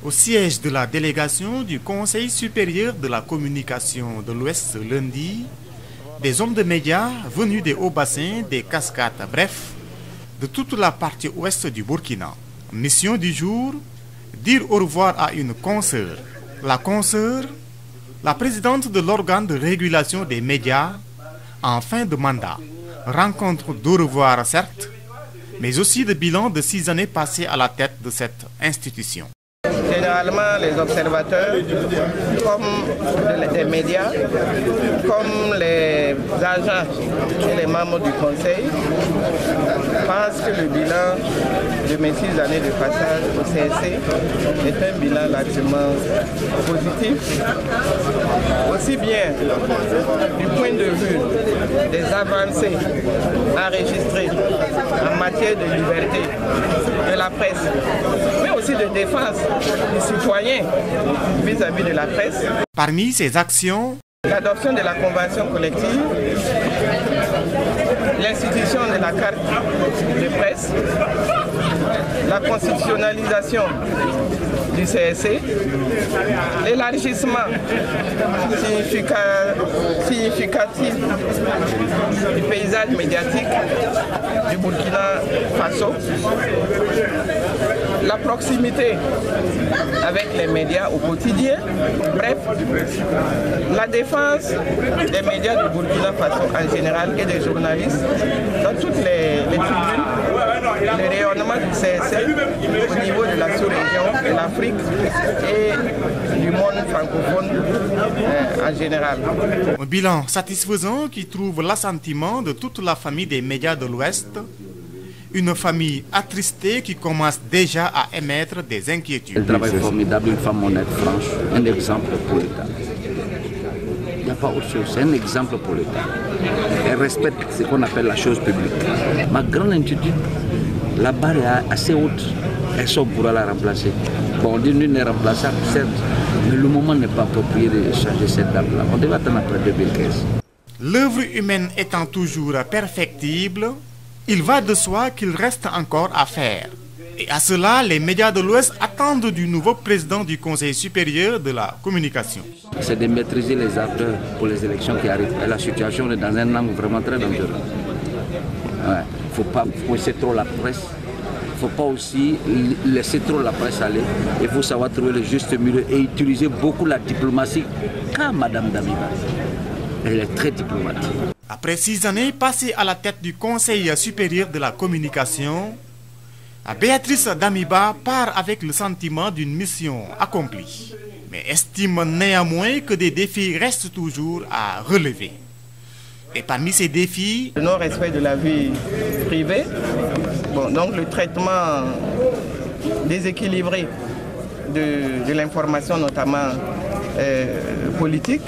Au siège de la délégation du Conseil supérieur de la communication de l'Ouest ce lundi, des hommes de médias venus des hauts bassins, des cascades, bref, de toute la partie ouest du Burkina. Mission du jour, dire au revoir à une consoeur. La consoeur, la présidente de l'organe de régulation des médias en fin de mandat. Rencontre d'au revoir certes, mais aussi de bilan de 6 années passées à la tête de cette institution. Généralement, les observateurs, comme les médias, comme les agents et les membres du Conseil, pensent que le bilan de mes 6 années de passage au CSC est un bilan largement positif, aussi bien du point de vue des avancées enregistrées en matière de liberté de la presse, mais aussi de défense des citoyens vis-à-vis de la presse. Parmi ces actions, l'adoption de la convention collective, l'institution de la carte de presse, la constitutionnalisation du CSC, l'élargissement significatif du paysage médiatique du Burkina Faso, la proximité avec les médias au quotidien, bref, la défense des médias du Burkina Faso en général et des journalistes dans toutes les tribunes, le rayonnement du CSC au niveau de la sous-région, de l'Afrique et du monde francophone en général. Un bilan satisfaisant qui trouve l'assentiment de toute la famille des médias de l'Ouest, une famille attristée qui commence déjà à émettre des inquiétudes. Elle travaille formidable, une femme honnête, franche, un exemple pour l'État. Il n'y a pas autre chose, c'est un exemple pour l'État. Elle respecte ce qu'on appelle la chose publique. Ma grande inquiétude, la barre est assez haute, elle sort pour la remplacer. Bon, on dit nul n'est remplaçable, certes, mais le moment n'est pas approprié de changer cette date-là. On devait attendre après 2015. L'œuvre humaine étant toujours perfectible, il va de soi qu'il reste encore à faire. Et à cela, les médias de l'Ouest attendent du nouveau président du Conseil supérieur de la communication. C'est de maîtriser les acteurs pour les élections qui arrivent. Et la situation est dans un angle vraiment très dangereux. Il ne faut pas pousser trop la presse. Il ne faut pas aussi laisser trop la presse aller. Il faut savoir trouver le juste milieu et utiliser beaucoup la diplomatie comme Mme Damiba. Elle est très diplomatique. Après 6 années passées à la tête du Conseil supérieur de la communication, Béatrice Damiba part avec le sentiment d'une mission accomplie, mais estime néanmoins que des défis restent toujours à relever. Et parmi ces défis, le non-respect de la vie privée, donc le traitement déséquilibré de l'information, notamment politique,